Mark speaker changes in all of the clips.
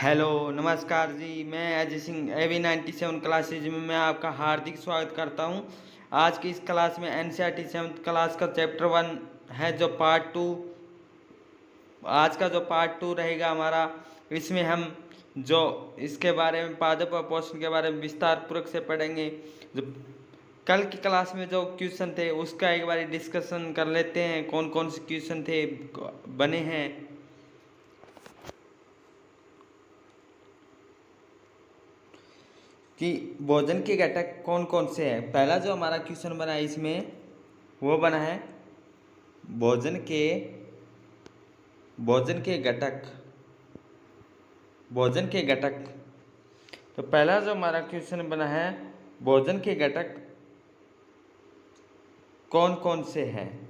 Speaker 1: Hello नमस्कार जी। मैं Ajay Singh AV97 classes में मैं आपका हार्दिक स्वागत करता हूं। आज की इस क्लास में NCERT 7th क्लास का चैप्टर 1 है जो पार्ट 2। आज का जो पार्ट 2 रहेगा हमारा, इसमें हम जो इसके बारे में पादप और पोषण के बारे में विस्तार पूर्वक से पढ़ेंगे। जो कल की क्लास में जो क्वेश्चन थे उसका एक बार डिस्कशन कर लेते हैं, कौन कौन से क्वेश्चन थे बने हैं। कि भोजन के घटक कौन कौन से हैं। पहला जो हमारा क्वेश्चन बना है इसमें वो बना है भोजन के घटक। भोजन के घटक। तो पहला जो हमारा क्वेश्चन बना है भोजन के घटक कौन कौन से हैं।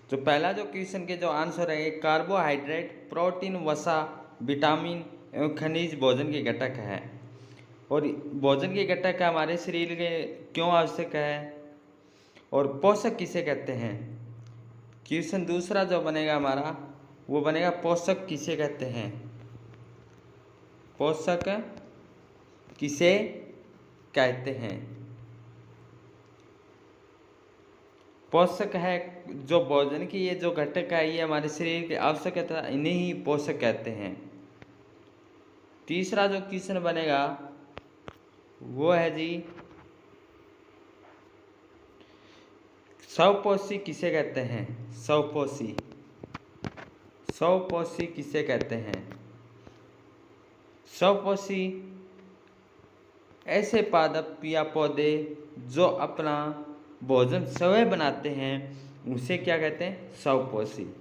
Speaker 1: तो पहला जो क्वेश्चन के जो आंसर है कार्बोहाइड्रेट, प्रोटीन, वसा, विटामिन एवं खनिज भोजन के घटक हैं। और भोजन के घटक हमारे शरीर के क्यों आवश्यक है और पोषक किसे कहते हैं। क्वेश्चन दूसरा जो बनेगा हमारा वो बनेगा पोषक किसे कहते हैं। पोषक किसे कहते हैं। पोषक है जो भोजन की ये जो घटक है ये हमारे शरीर की आवश्यकता, इन्हें ही पोषक कहते हैं। तीसरा जो क्वेश्चन बनेगा वो है जी स्वपोषी किसे कहते हैं। स्वपोषी किसे कहते हैं। स्वपोषी ऐसे पादप या पौधे जो अपना भोजन स्वयं बनाते हैं उसे क्या कहते हैं, स्वपोषी।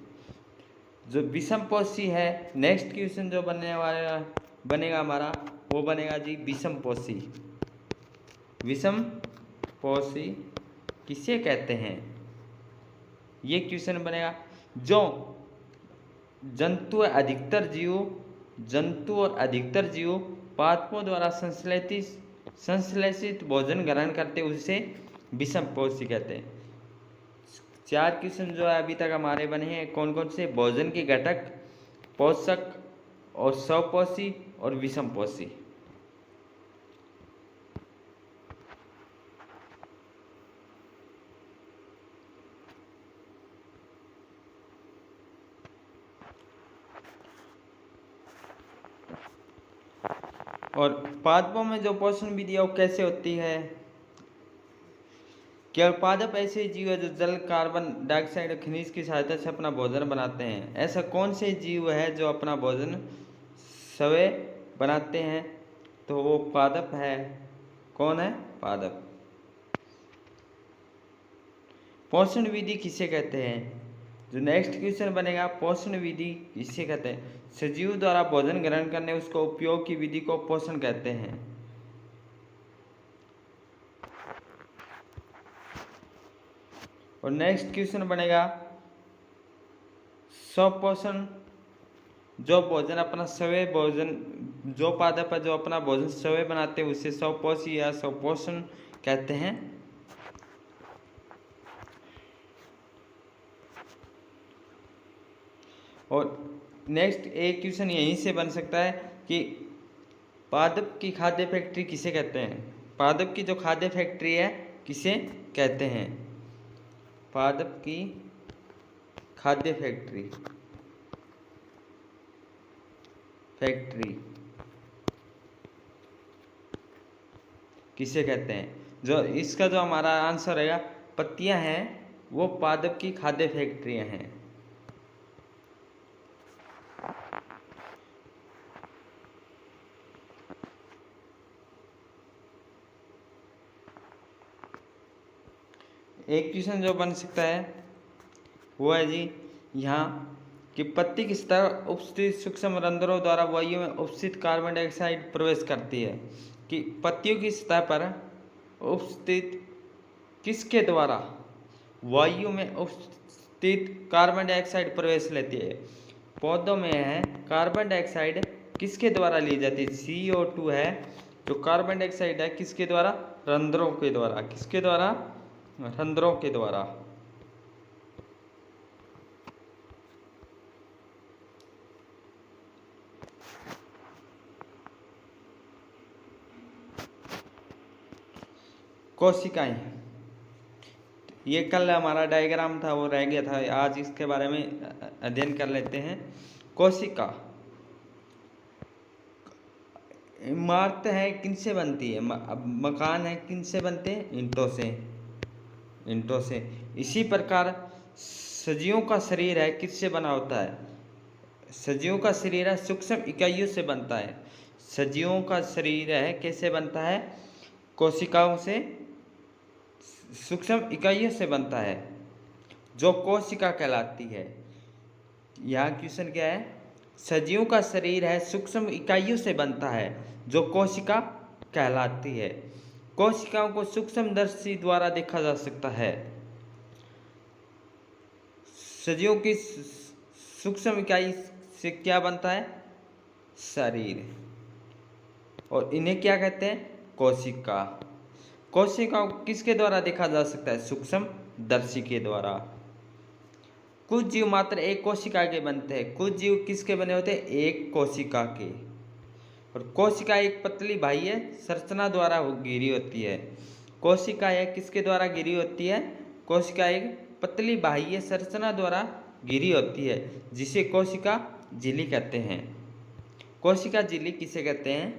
Speaker 1: जो विषमपोषी है, नेक्स्ट क्वेश्चन जो बनने वाला बनेगा हमारा वो बनेगा जी विषमपोषी। विषमपोषी किसे कहते हैं ये क्वेश्चन बनेगा। जो जंतु और अधिकतर जीव पादपों द्वारा संश्लेषित भोजन ग्रहण करते उसे विषमपोषी कहते हैं। चार क्वेश्चन जो है अभी तक हमारे बने हैं कौन कौन से, भोजन के घटक, पोषक और स्वपोषी और विषमपोषी। और पादपों में जो पोषण विधि है वो कैसे होती है। केवल पादप ऐसे जीव है जो जल, कार्बन डाइऑक्साइड और खनिज की सहायता से अपना भोजन बनाते हैं। ऐसा कौन से जीव है जो अपना भोजन स्वयं बनाते हैं, तो वो पादप है। कौन है, पादप। पोषण विधि किसे कहते हैं, जो नेक्स्ट क्वेश्चन बनेगा पोषण विधि किसे कहते हैं। सजीव द्वारा भोजन ग्रहण करने उसको उपयोग की विधि को पोषण कहते हैं। और नेक्स्ट क्वेश्चन बनेगा स्वपोषण, जो भोजन अपना स्वयं भोजन, जो पादप है जो अपना भोजन स्वयं बनाते हैं उसे स्वपोषी या स्वपोषण कहते हैं। और नेक्स्ट एक क्वेश्चन यहीं से बन सकता है कि पादप की खाद्य फैक्ट्री किसे कहते हैं। पादप की जो खाद्य फैक्ट्री है किसे कहते हैं। पादप की खाद्य फैक्ट्री किसे कहते हैं। जो इसका जो हमारा आंसर रहेगा पत्तियां हैं वो पादप की खाद्य फैक्ट्रियां हैं। एक क्वेश्चन जो बन सकता है वो है जी यहाँ कि पत्ती की सतह उपस्थित सूक्ष्म रंध्रों द्वारा वायु में उपस्थित कार्बन डाइऑक्साइड प्रवेश करती है। कि पत्तियों की सतह पर उपस्थित किसके द्वारा वायु में उपस्थित कार्बन डाइऑक्साइड प्रवेश लेती है। पौधों में है कार्बन डाइऑक्साइड किसके द्वारा ली जाती है, CO2 है। जो कार्बन डाइऑक्साइड है किसके द्वारा, रंध्रों के द्वारा। किसके द्वारा, रंध्रों के द्वारा। कोशिकाएं, ये कल हमारा डायग्राम था वो रह गया था, आज इसके बारे में अध्ययन कर लेते हैं। कोशिका इमारत है किनसे बनती है, मकान है किनसे बनते हैं, ईंटों से। इसी प्रकार सजीवों का शरीर है किससे बना होता है, सजीवों का शरीर है सूक्ष्म इकाइयों से बनता है। सजीवों का शरीर है कैसे बनता है, कोशिकाओं से, सूक्ष्म इकाइयों से बनता है जो कोशिका कहलाती है। यहाँ क्वेश्चन क्या है, सजीवों का शरीर है सूक्ष्म इकाइयों से बनता है जो कोशिका कहलाती है। कोशिकाओं को सूक्ष्मदर्शी द्वारा देखा जा सकता है। सजीवों की सूक्ष्म इकाई से क्या बनता है, शरीर, और इन्हें क्या कहते हैं, कोशिका। कोशिकाओं को किसके द्वारा देखा जा सकता है, सूक्ष्मदर्शी के द्वारा। कुछ जीव मात्र एक कोशिका के बनते हैं, कुछ जीव किसके बने होते हैं, एक कोशिका के। और कोशिका एक पतली बाह्य संरचना द्वारा घिरी होती है। कोशिका यह किसके द्वारा घिरी होती है, कोशिका एक पतली बाह्य संरचना द्वारा घिरी होती है जिसे कोशिका झिल्ली कहते हैं। कोशिका झिल्ली किसे कहते हैं,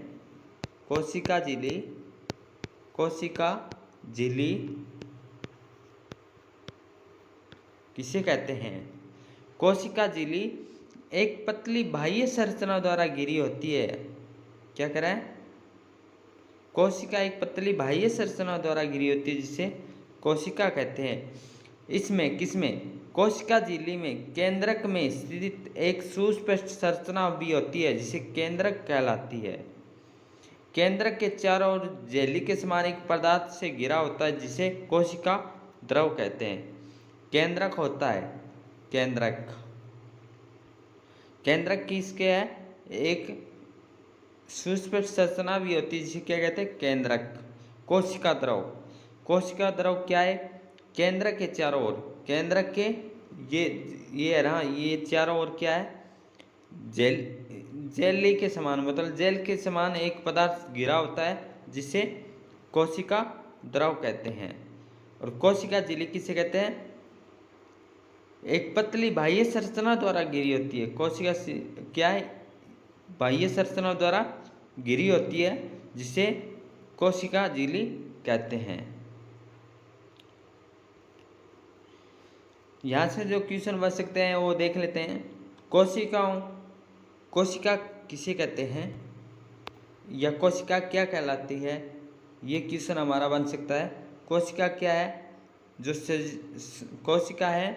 Speaker 1: कोशिका झिल्ली किसे कहते हैं। कोशिका झिल्ली एक पतली बाह्य संरचना द्वारा घिरी होती है। क्या कह रहा है, कोशिका एक पतली बाह्य संरचना द्वारा घिरी होती है जिसे कोशिका कहते हैं। इसमें किसमें, कोशिका झिल्ली में केंद्रक में स्थित एक सुस्पष्ट संरचना भी होती है जिसे केंद्रक कहलाती है। केंद्रक के चारों ओर झिल्ली के समान एक पदार्थ से घिरा होता है जिसे कोशिका द्रव कहते हैं। केंद्रक होता है, केंद्रक किसके है, एक सुस्पष्ट संरचना भी होती है जिसे क्या कहते हैं, केंद्रक। कोशिका द्रव क्या है, केंद्रक के चारों ओर, केंद्रक के ये रहा, ये चारों ओर क्या है, जेली के समान, मतलब जेल के समान एक पदार्थ घिरा होता है जिसे कोशिका द्रव कहते हैं। और कोशिका झिल्ली किसे कहते हैं, एक पतली बाह्य संरचना द्वारा घिरी होती है। कोशिका क्या है, बाह्य संरचना द्वारा घिरी होती है जिसे कोशिका झिल्ली कहते हैं। यहाँ से जो क्वेश्चन बच सकते हैं वो देख लेते हैं। कोशिका किसे कहते हैं या कोशिका क्या कहलाती है, ये क्वेश्चन हमारा बन सकता है। कोशिका क्या है, जो कोशिका है,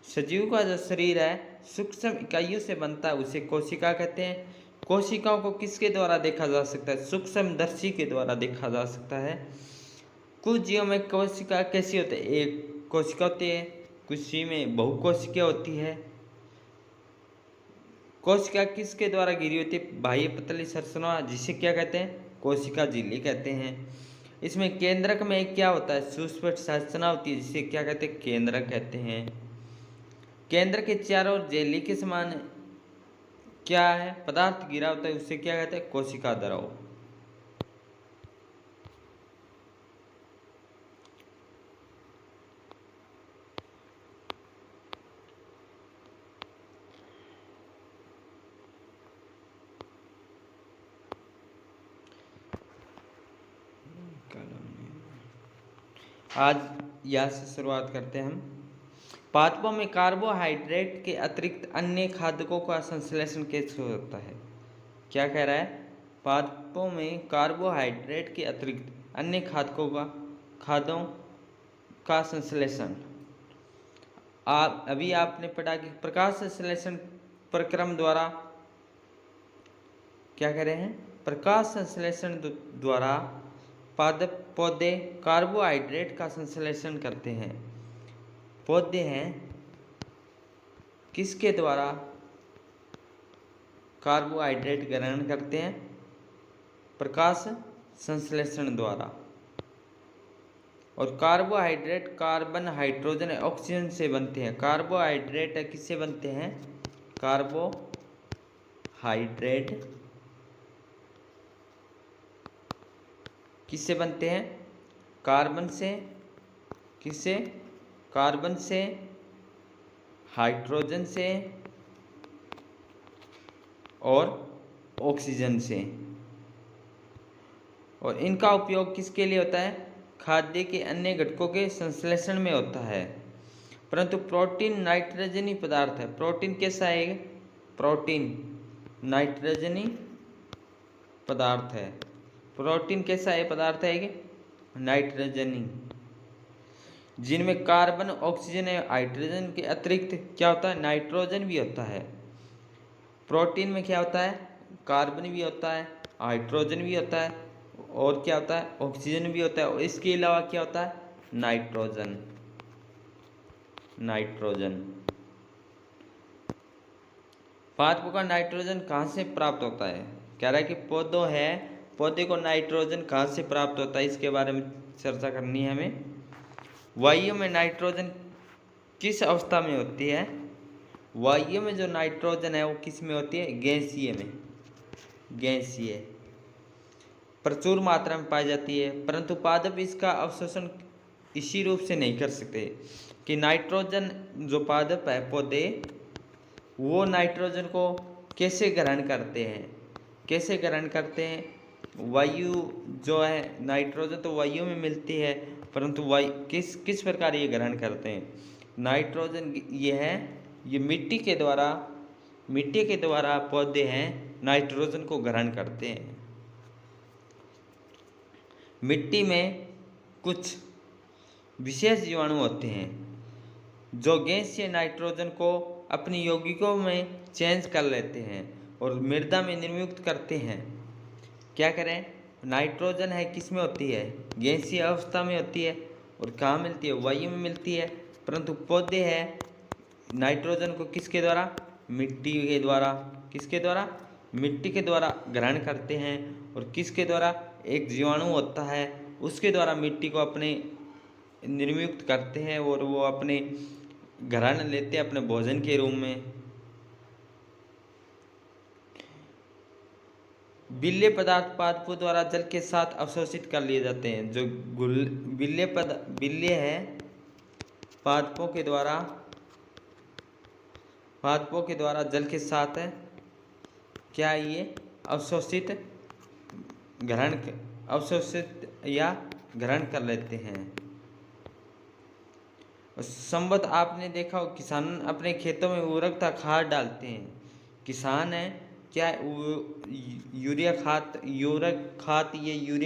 Speaker 1: सजीव का जो शरीर है सूक्ष्म इकाइयों से बनता है उसे कोशिका कहते हैं। कोशिकाओं को किसके द्वारा देखा जा सकता है, सूक्ष्मदर्शी के द्वारा देखा जा सकता है। कुछ जीवों में कोशिका कैसी होती है, एक कोशिका होती है, कुछ जीव में बहुकोशिका होती है। कोशिका किसके द्वारा घिरी होती है, बाह्य पतली संरचना जिसे क्या कहते हैं, कोशिका झिल्ली कहते हैं। इसमें केंद्रक में क्या होता है, सुस्पष्ट संरचना होती है जिसे क्या कहते हैं, केंद्रक कहते हैं। केंद्र के चारों ओर झिल्ली के समान क्या है, पदार्थ घिरा होता है उसे क्या कहते हैं, कोशिका द्रव। आज यहाँ से शुरुआत करते हैं हम। पादपों में कार्बोहाइड्रेट के अतिरिक्त अन्य खाद्यों का संश्लेषण कैसे होता है। क्या कह रहा है, पादपों में कार्बोहाइड्रेट के अतिरिक्त अन्य खाद्यों का संश्लेषण। अभी आपने पढ़ा कि प्रकाश संश्लेषण प्रक्रम द्वारा क्या कह रहे हैं, प्रकाश संश्लेषण द्वारा पौधे कार्बोहाइड्रेट का संश्लेषण करते हैं। पौधे हैं किसके द्वारा कार्बोहाइड्रेट ग्रहण करते हैं, प्रकाश संश्लेषण द्वारा। और कार्बोहाइड्रेट कार्बन, हाइड्रोजन, ऑक्सीजन से बनते हैं। कार्बोहाइड्रेट किससे बनते हैं, कार्बोहाइड्रेट किससे बनते हैं, कार्बन से, किससे? कार्बन से, हाइड्रोजन से और ऑक्सीजन से। और इनका उपयोग किसके लिए होता है? खाद्य के अन्य घटकों के संश्लेषण में होता है। परंतु प्रोटीन नाइट्रोजनी पदार्थ है। प्रोटीन कैसा है? प्रोटीन नाइट्रोजनी पदार्थ है। प्रोटीन कैसा है पदार्थ है कि नाइट्रोजनी, जिनमें कार्बन, ऑक्सीजन और हाइड्रोजन के अतिरिक्त क्या होता है? नाइट्रोजन भी होता है। प्रोटीन में क्या होता है? कार्बन भी होता है, हाइड्रोजन भी होता है और क्या होता है? ऑक्सीजन भी होता है। और इसके अलावा क्या होता है? नाइट्रोजन। नाइट्रोजन पादपों का नाइट्रोजन कहाँ से प्राप्त होता है? कह रहा है कि पौधों है, पौधे को नाइट्रोजन कहाँ से प्राप्त होता है, इसके बारे में चर्चा करनी है हमें। वायु में नाइट्रोजन किस अवस्था में होती है? वायु में जो नाइट्रोजन है वो किस में होती है? गैसीय में। गैसीय प्रचुर मात्रा में पाई जाती है, परंतु पादप इसका अवशोषण इसी रूप से नहीं कर सकते कि नाइट्रोजन, जो पादप है, पौधे, वो नाइट्रोजन को कैसे ग्रहण करते हैं? कैसे ग्रहण करते हैं? वायु जो है, नाइट्रोजन तो वायु में मिलती है, परंतु वायु किस किस प्रकार ये ग्रहण करते हैं? नाइट्रोजन ये है, ये मिट्टी के द्वारा पौधे हैं नाइट्रोजन को ग्रहण करते हैं। मिट्टी में कुछ विशेष जीवाणु होते हैं जो गैसीय नाइट्रोजन को अपनी यौगिकों में चेंज कर लेते हैं और मृदा में निर्मुक्त करते हैं। क्या करें? नाइट्रोजन है किस में होती है? गैसीय अवस्था में होती है। और कहाँ मिलती है? वायु में मिलती है। परंतु पौधे हैं नाइट्रोजन को किसके द्वारा? मिट्टी के द्वारा। किसके द्वारा? मिट्टी के द्वारा ग्रहण करते हैं। और किसके द्वारा? एक जीवाणु होता है, उसके द्वारा मिट्टी को अपने निर्मुक्त करते हैं और वो अपने ग्रहण लेते हैं अपने भोजन के रूप में। विलेय पदार्थ पादपों द्वारा जल के साथ अवशोषित कर लिए जाते हैं। जो विलेय है पादपों के द्वारा जल के साथ है, क्या ये अवशोषित या ग्रहण कर लेते हैं। संबद्ध आपने देखा हो, किसान अपने खेतों में उर्वरकता खाद डालते हैं। किसान है क्या? यूरिया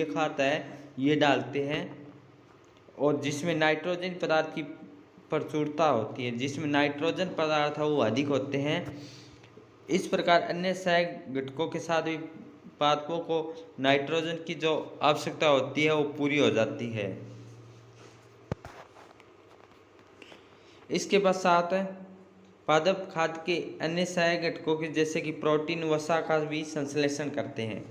Speaker 1: खाद है, ये डालते हैं और जिसमें नाइट्रोजन पदार्थ की प्रचुरता होती है, जिसमें नाइट्रोजन पदार्थ है वो अधिक होते हैं। इस प्रकार अन्य सहायक घटकों के साथ भी पादपों को नाइट्रोजन की जो आवश्यकता होती है वो पूरी हो जाती है। इसके पश्चात पादप खाद्य के अन्य सहायक घटकों के जैसे कि प्रोटीन, वसा का भी संश्लेषण करते हैं।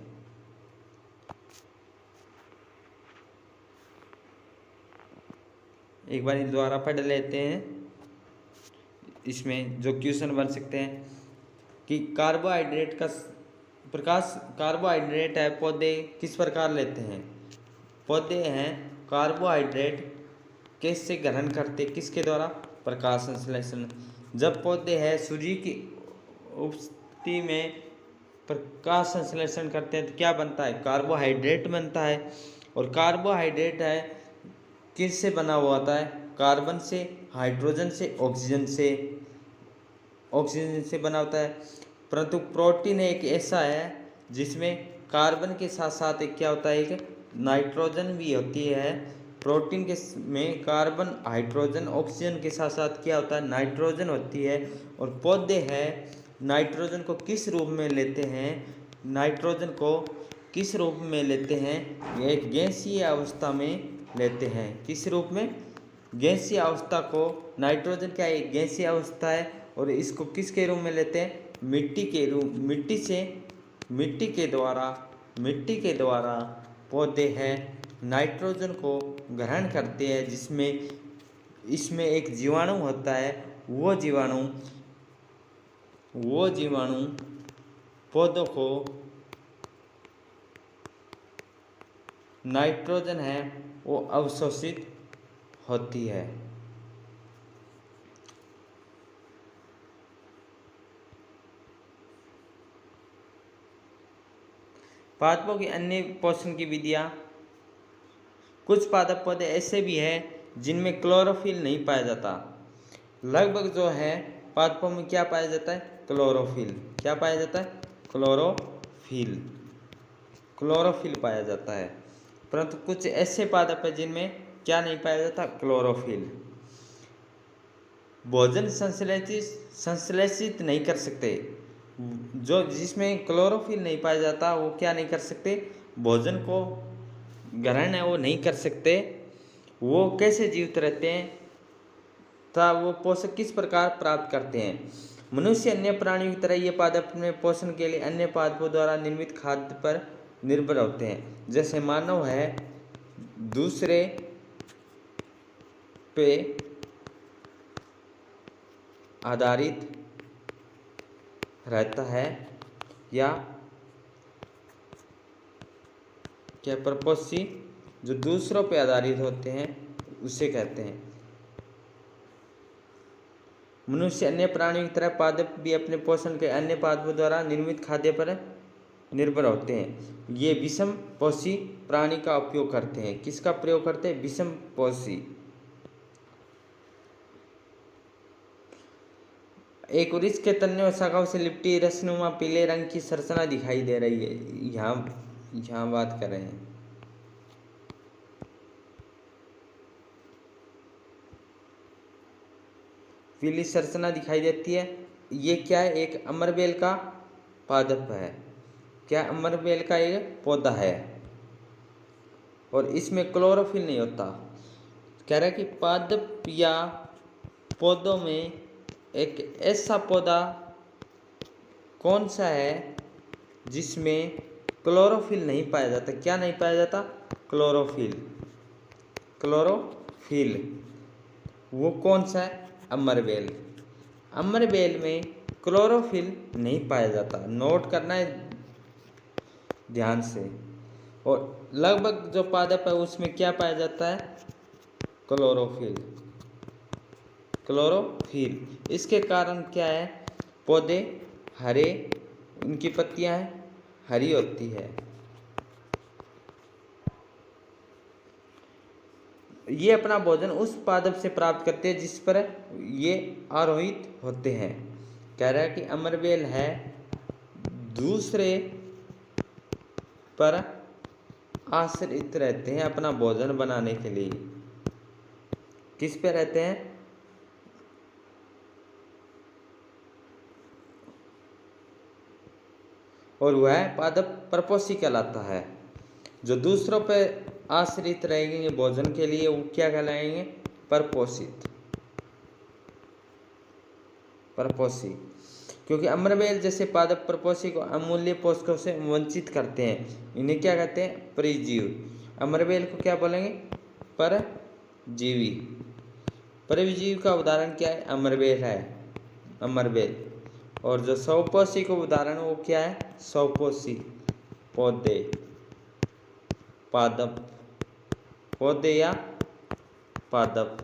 Speaker 1: एक बार दोबारा पढ़ लेते हैं, इसमें जो क्वेश्चन बन सकते हैं कि कार्बोहाइड्रेट का कार्बोहाइड्रेट है, पौधे किस प्रकार लेते हैं? पौधे हैं कार्बोहाइड्रेट कैसे ग्रहण करते? किसके द्वारा? प्रकाश संश्लेषण। जब पौधे हैं सूर्य की उपस्थिति में प्रकाश संश्लेषण करते हैं तो क्या बनता है? कार्बोहाइड्रेट बनता है। और कार्बोहाइड्रेट है किससे बना हुआ होता है? कार्बन से, हाइड्रोजन से, ऑक्सीजन से बना होता है। परंतु प्रोटीन एक ऐसा है जिसमें कार्बन के साथ साथ एक क्या होता है? एक नाइट्रोजन भी होती है। प्रोटीन के में कार्बन, हाइड्रोजन, ऑक्सीजन के साथ साथ क्या होता है? नाइट्रोजन होती है। और पौधे हैं नाइट्रोजन को किस रूप में लेते हैं? नाइट्रोजन को किस रूप में लेते हैं? एक गैसीय अवस्था में लेते हैं। किस रूप में? गैसीय अवस्था को। नाइट्रोजन क्या है? एक गैसीय अवस्था है और इसको किसके रूप में लेते हैं? मिट्टी के रूप, मिट्टी के द्वारा पौधे हैं नाइट्रोजन को ग्रहण करते हैं, जिसमें इसमें एक जीवाणु होता है। वो जीवाणु पौधों को नाइट्रोजन है वो अवशोषित होती है। पादपों की अन्य पोषण की विधियां। कुछ पादप पौधे ऐसे भी हैं जिनमें क्लोरोफिल नहीं पाया जाता। लगभग जो है पादपों में क्या पाया जाता है? क्लोरोफिल। क्या पाया जाता है? क्लोरोफिल। क्लोरोफिल पाया जाता है। परंतु कुछ ऐसे पादप है जिनमें क्या नहीं पाया जाता? क्लोरोफिल। भोजन संश्लेषित नहीं कर सकते। जो जिसमें क्लोरोफिल नहीं पाया जाता वो क्या नहीं कर सकते? भोजन को ग्रहण है वो नहीं कर सकते। वो कैसे जीवित रहते हैं तथा वो पोषक किस प्रकार प्राप्त करते हैं? मनुष्य अन्य प्राणियों की तरह ये पादप अपने पोषण के लिए अन्य पादपों द्वारा निर्मित खाद्य पर निर्भर होते हैं। जैसे मानव है दूसरे पे आधारित रहता है या क्या परपोषी जो दूसरों पे आधारित होते हैं उसे कहते हैं। मनुष्य अन्य प्राणियों की तरह पादप भी अपने पोषण के अन्य पादपों द्वारा निर्मित खाद्य पर निर्भर होते हैं। ये विषम पोषी प्राणी का उपयोग करते हैं। किसका प्रयोग करते हैं? विषम पोषी। एक वृक्ष के तने और शाखाओं से लिपटी रसनुमा पीले रंग की संरचना दिखाई दे रही है। यहाँ बात कर रहे हैं। पीली संरचना दिखाई देती है। ये क्या है? एक अमरबेल का पादप है। क्या? अमरबेल का एक पौधा है और इसमें क्लोरोफिल नहीं होता। कह रहा है कि पादप या पौधों में एक ऐसा पौधा कौन सा है जिसमें क्लोरोफिल नहीं पाया जाता? क्या नहीं पाया जाता? क्लोरोफिल। क्लोरोफिल वो कौन सा है? अमरबेल। अमरबेल में क्लोरोफिल नहीं पाया जाता। नोट करना है ध्यान से। और लगभग जो पादप है उसमें क्या पाया जाता है? क्लोरोफिल। क्लोरोफिल। इसके कारण क्या है? पौधे हरे, उनकी पत्तियां हरी होती है। ये अपना भोजन उस पादप से प्राप्त करते हैं जिस पर ये आरोहित होते हैं। कह रहा है कि अमरबेल है दूसरे पर आश्रित रहते हैं अपना भोजन बनाने के लिए। किस पे रहते हैं? और वह पादप परपोषी कहलाता है। जो दूसरों पर आश्रित रहेंगे भोजन के लिए वो क्या कहलाएंगे? परपोषित। परपोषी। क्योंकि अमरबेल जैसे पादप परपोषी को अमूल्य पोषकों से वंचित करते हैं। इन्हें क्या कहते हैं? परजीवी। अमरबेल को क्या बोलेंगे? परजीवी। परजीवी का उदाहरण क्या है? अमरबेल है। अमरबेल। और जो स्वपोषी को उदाहरण वो क्या है? स्वपोषी पौधे, पादप, पौधे या पादप।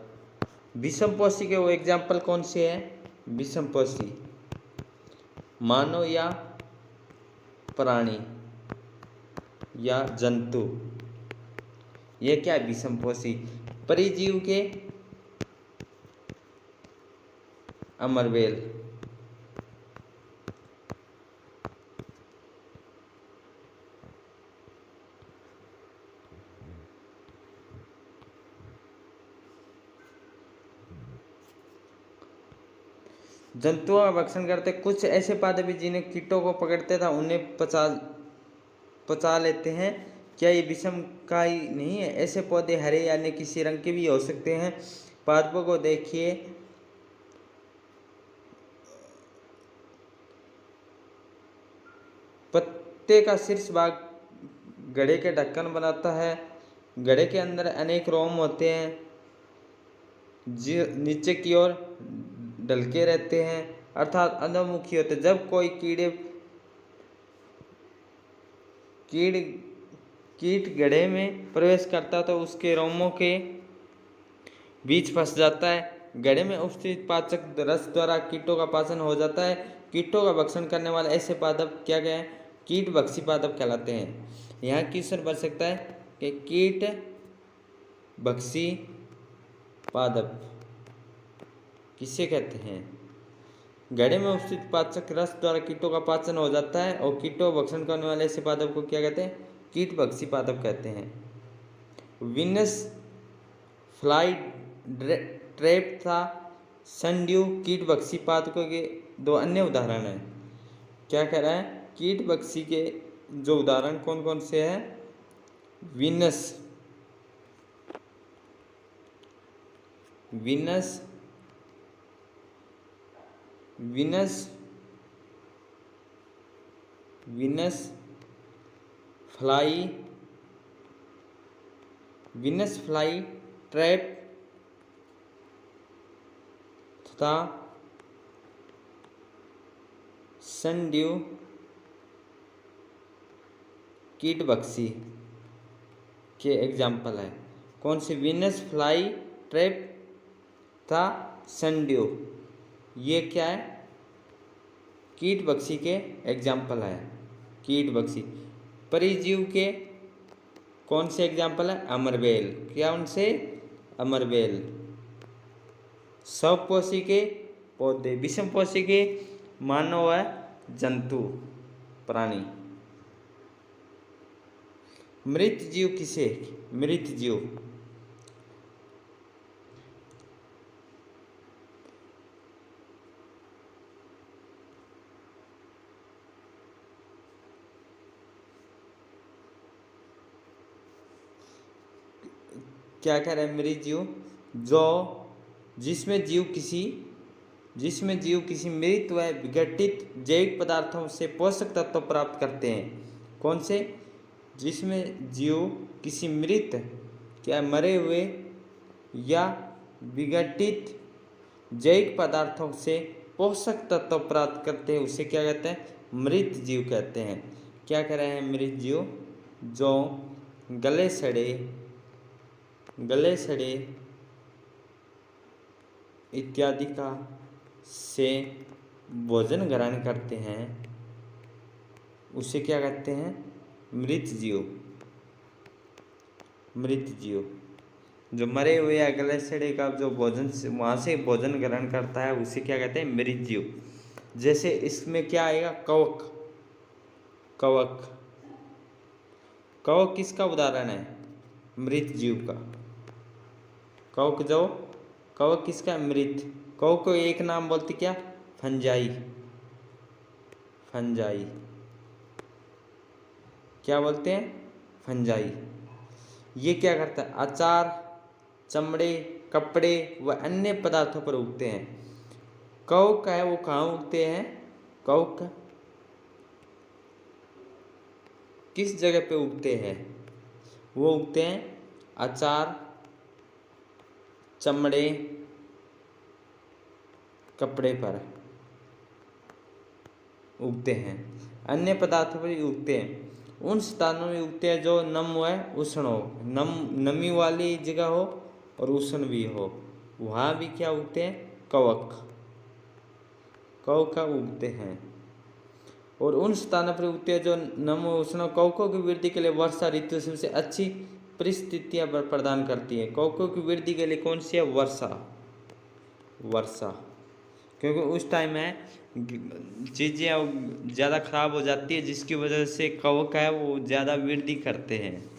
Speaker 1: विषमपोषी के वो एग्जाम्पल कौन से हैं? विषमपोषी मानव या प्राणी या जंतु। ये क्या है? विषमपोषी। परिजीव के अमरबेल। जंतुओं का भक्षण करते। कुछ ऐसे पादप भी जिन्हें कीटों को पकड़ते था उन्हें पचा लेते हैं। क्या ये विषम का ही नहीं है? ऐसे पौधे हरे या अन्य किसी रंग के भी हो सकते हैं। पादपों को देखिए, पत्ते का शीर्ष भाग गड़े के ढक्कन बनाता है। गड़े के अंदर अनेक रोम होते हैं जो नीचे की ओर ढलके रहते हैं अर्थात अधोमुखी होते हैं। जब कोई कीड़ कीट गड्ढे में प्रवेश करता तो उसके रोमों के बीच फंस जाता है। गड्ढे में उपस्थित पाचक रस द्वारा कीटों का पाचन हो जाता है। कीटों का भक्षण करने वाले ऐसे पादप क्या क्या है? कीट भक्षी पादप कहलाते हैं। यहाँ क्वेश्चन बन सकता है कि कीट भक्षी पादप किसे कहते हैं? गड्ढे में उपस्थित पाचक रस द्वारा कीटों का पाचन हो जाता है और कीटों का भक्षण करने वाले ऐसे पादप को क्या कहते हैं? कीट भक्षी पादप कहते हैं। विनस फ्लाई ट्रैप था सनड्यू कीट भक्षी पादपों के दो अन्य उदाहरण हैं। क्या कह रहा है? कीट भक्षी के जो उदाहरण कौन कौन से हैं? Venus Venus Venus Venus fly trap तथा सनड्यू कीट भक्षी के एग्जाम्पल है। कौन से? विनस फ्लाई ट्रैप तथा सनड्यू, ये क्या है? कीट भक्षी के एग्जाम्पल है। कीट भक्षी परिजीव के कौन से एग्जाम्पल है? अमरबेल। क्या उनसे? अमरबेल। स्वपोषी के पौधे, विषमपोषी के मानव व जंतु प्राणी। मृत जीव किसे? मृत जीव क्या कह रहे हैं? मृत जीव जिसमें जीव किसी मृत व विघटित जैविक पदार्थों से पोषक तत्व प्राप्त करते हैं। कौन से? जिसमें जीव किसी मृत क्या मरे हुए या विघटित जैविक पदार्थों से पोषक तत्व प्राप्त करते हैं, उसे क्या कहते हैं? मृत जीव कहते हैं। क्या कह रहे हैं? मृत जीव जो गले सड़े इत्यादि का से भोजन ग्रहण करते हैं, उसे क्या कहते हैं? मृत जीव। जो मरे हुए या गले सड़े का जो भोजन से वहाँ से भोजन ग्रहण करता है, उसे क्या कहते हैं? मृत जीव। जैसे इसमें क्या आएगा? कवक किसका उदाहरण है? मृत जीव का। कवक किसका? मृत। कवक को एक नाम बोलते क्या? फंजाई। क्या बोलते हैं? फंजाई। ये क्या करता है? अचार, चमड़े, कपड़े व अन्य पदार्थों पर उगते हैं। कवक है वो कहाँ उगते हैं? कवक किस जगह पे उगते हैं? वो उगते हैं अचार, चमड़े, कपड़े पर उगते हैं। अन्य पदार्थों पर उगते हैं। उन स्थानों में उगते हैं जो नम व उष्ण हो, नमी वाली जगह हो और उष्ण भी हो, वहाँ भी क्या उगते हैं? कवक उगते हैं। और उन स्थानों पर उगते हैं जो नम व उष्ण। कवकों की वृद्धि के लिए वर्षा ऋतु सबसे अच्छी परिस्थितियाँ प्रदान करती है। कवकों की वृद्धि के लिए कौन सी है? वर्षा, क्योंकि उस टाइम में चीज़ें ज़्यादा खराब हो जाती है, जिसकी वजह से कवक है वो ज़्यादा वृद्धि करते हैं।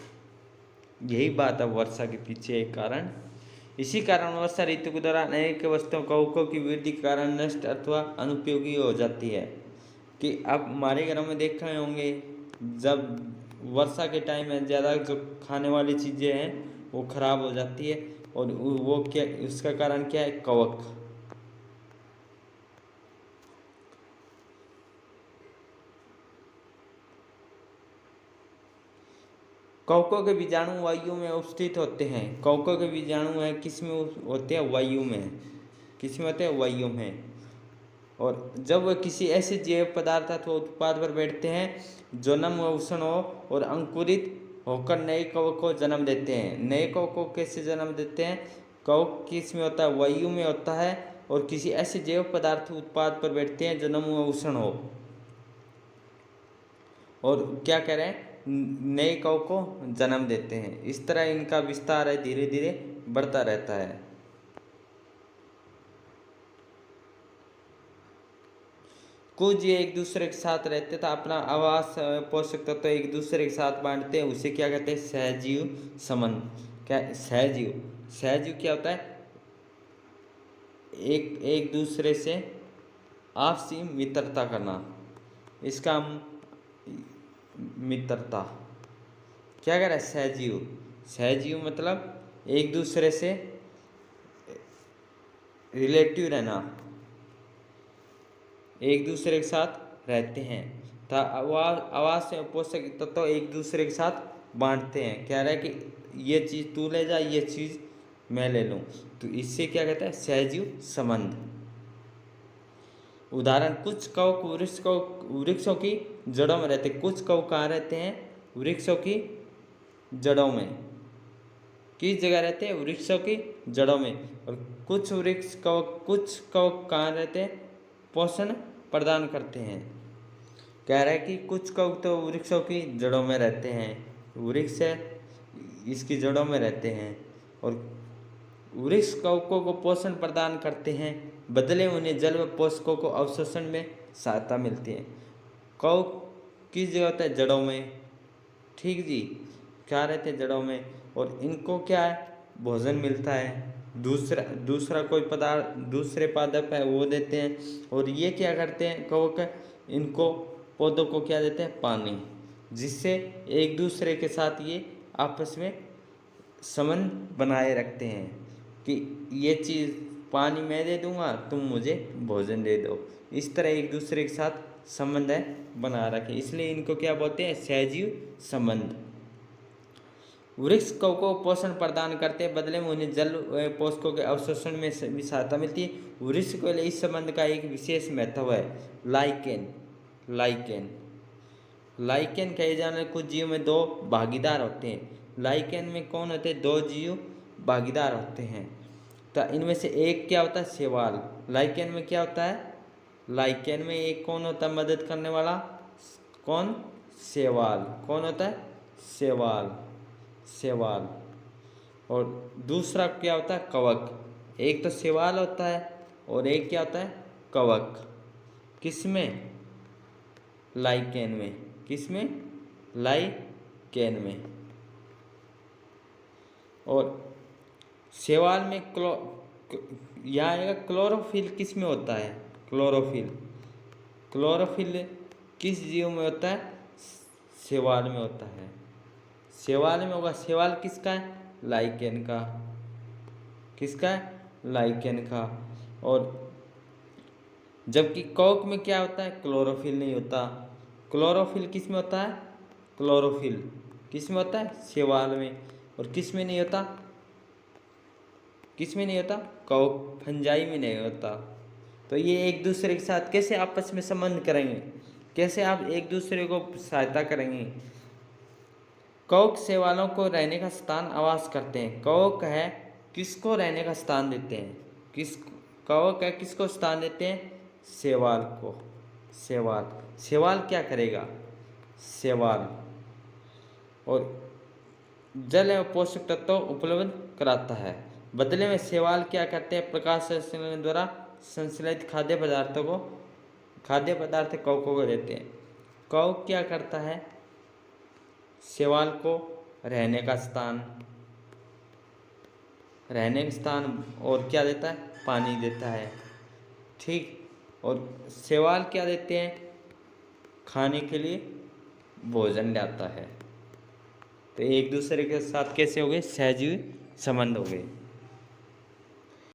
Speaker 1: यही बात है वर्षा के पीछे एक कारण। इसी कारण वर्षा ऋतु के दौरान अनेक वस्तुओं कवकों की वृद्धि के कारण नष्ट अथवा अनुपयोगी हो जाती है। कि अब हमारे घरों में देख रहे होंगे, जब वर्षा के टाइम में ज़्यादा जो खाने वाली चीज़ें हैं वो खराब हो जाती है, और वो क्या, उसका कारण क्या है? कवक। कवकों के बीजाणु वायु में उपस्थित होते हैं। कवकों के बीजाणु है किस में होते हैं? वायु में। किस में होते हैं? वायु में। और जब वह किसी ऐसे जैव पदार्थ अथवा उत्पाद पर बैठते हैं जो नम व उष्ण हो और अंकुरित होकर नए कवक को जन्म देते हैं। नए कवक को कैसे जन्म देते हैं? कवक किस में होता है? वायु में होता है और किसी ऐसे जैव पदार्थ उत्पाद पर बैठते हैं जो नम उष्ण हो। और क्या कह रहे हैं? नए कवक को जन्म देते हैं। इस तरह इनका विस्तार है धीरे धीरे बढ़ता रहता है। कुछ ये एक दूसरे के साथ रहते था, अपना आवास पोषक तत्व एक दूसरे के साथ बांटते हैं, उसे क्या कहते हैं? सहजीव संबंध। क्या सहजीव? सहजीव क्या होता है? एक दूसरे से आपसी मित्रता करना, इसका मित्रता क्या कह रहा है? सहजीव। सहजीव मतलब एक दूसरे से रिलेटिव रहना, एक दूसरे के साथ रहते हैं। आवास में पोषक तत्व एक दूसरे के साथ बांटते हैं। कह रहा है कि ये चीज़ तू ले जा, ये चीज़ मैं ले लूँ, तो इससे क्या कहता है? सहजीव संबंध। उदाहरण, कुछ कवक वृक्षों की जड़ों में रहते हैं। कुछ कवक कहाँ रहते हैं? वृक्षों की जड़ों में। किस जगह रहते हैं? वृक्षों की जड़ों में। और कुछ कवक कहाँ रहते हैं? पोषण प्रदान करते हैं। कह रहा है कि कुछ कवक तो वृक्षों की जड़ों में रहते हैं, वृक्ष है इसकी जड़ों में रहते हैं, और वृक्ष कवकों को पोषण प्रदान करते हैं, बदले उन्हें जल व पोषकों को अवशोषण में सहायता मिलती है। कवक किस जगह होता है? जड़ों में। ठीक जी, क्या रहते हैं? जड़ों में। और इनको क्या है? भोजन मिलता है, दूसरा कोई पदार्थ, दूसरे पादप है वो देते हैं। और ये क्या करते हैं? कवक इनको पौधों को क्या देते हैं? पानी, जिससे एक दूसरे के साथ ये आपस में संबंध बनाए रखते हैं कि ये चीज़ पानी मैं दे दूंगा, तुम मुझे भोजन दे दो। इस तरह एक दूसरे के साथ संबंध है बना रखे, इसलिए इनको क्या बोलते हैं? सहजीव संबंध। वृक्ष को पोषण प्रदान करते हैं, बदले में उन्हें जल पोषकों के अवशोषण में भी सहायता मिलती है। वृक्ष के लिए इस संबंध का एक विशेष महत्व है। लाइकेन कहे जाने कुछ जीव में दो भागीदार होते हैं। लाइकेन में कौन होते हैं? दो जीव भागीदार होते हैं। तो इनमें से एक क्या होता है? शैवाल। लाइकेन में क्या होता है? लाइकेन में एक कौन होता है मदद करने वाला? कौन? शैवाल। कौन होता है? शैवाल। और दूसरा क्या होता है? कवक। एक तो शैवाल होता है और एक क्या होता है? कवक। किसमें? लाइकेन में। किसमें? लाइकेन में। और शैवाल में यहाँ आएगा क्लोरोफिल। किस में होता है? क्लोरोफिल किस जीव में होता है? शैवाल में होता है। शैवाल में होगा। शैवाल किसका है? लाइकेन का। किसका है? लाइकेन का। और जबकि कवक में क्या होता है? क्लोरोफिल नहीं होता। क्लोरोफिल किस में होता है? क्लोरोफिल किस में होता है? शैवाल में। और किस में नहीं होता? किस में नहीं होता? कवक फंजाई में नहीं होता। तो ये एक दूसरे के साथ कैसे आपस में संबंध करेंगे? कैसे आप एक दूसरे को सहायता करेंगे? कवक शैवालों को रहने का स्थान आवास करते हैं। कवक है किसको रहने का स्थान देते हैं? कवक है किसको स्थान देते हैं? शैवाल को। शैवाल क्या करेगा? शैवाल और जल एवं पोषक तत्व उपलब्ध कराता है। बदले में शैवाल क्या करते हैं? प्रकाश संश्लेषण द्वारा संश्लेषित खाद्य पदार्थ कवकों को देते हैं। कवक क्या करता है? शैवाल को रहने का स्थान और क्या देता है? पानी देता है। ठीक। और शैवाल क्या देते हैं? खाने के लिए भोजन लाता है। तो एक दूसरे के साथ कैसे हो गए? सहजीवी संबंध हो गए।